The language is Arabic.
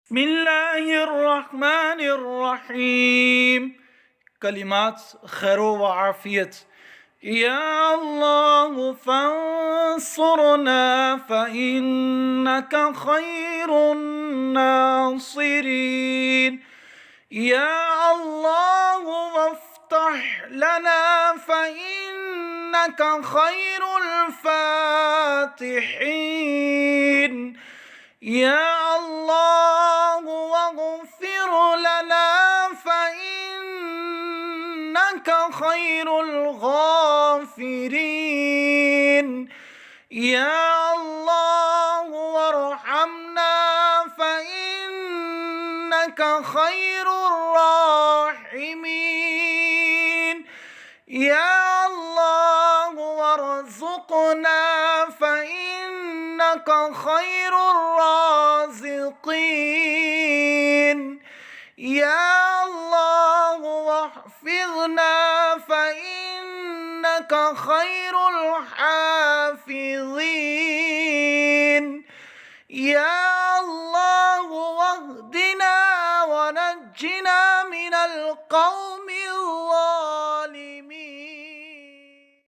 بسم الله الرحمن الرحيم. كلمات خير وعافية. يا الله فانصرنا فإنك خير الناصرين. يا الله وافتح لنا فإنك خير الفاتحين. يا الله واغفر لنا فإنك خير الغافرين. يا الله وارحمنا فإنك خير الراحمين. يا الله وارزقنا فإنك خير الرازقين. يا الله واحفظنا فإنك خير الحافظين. يا الله واهدنا ونجنا من القوم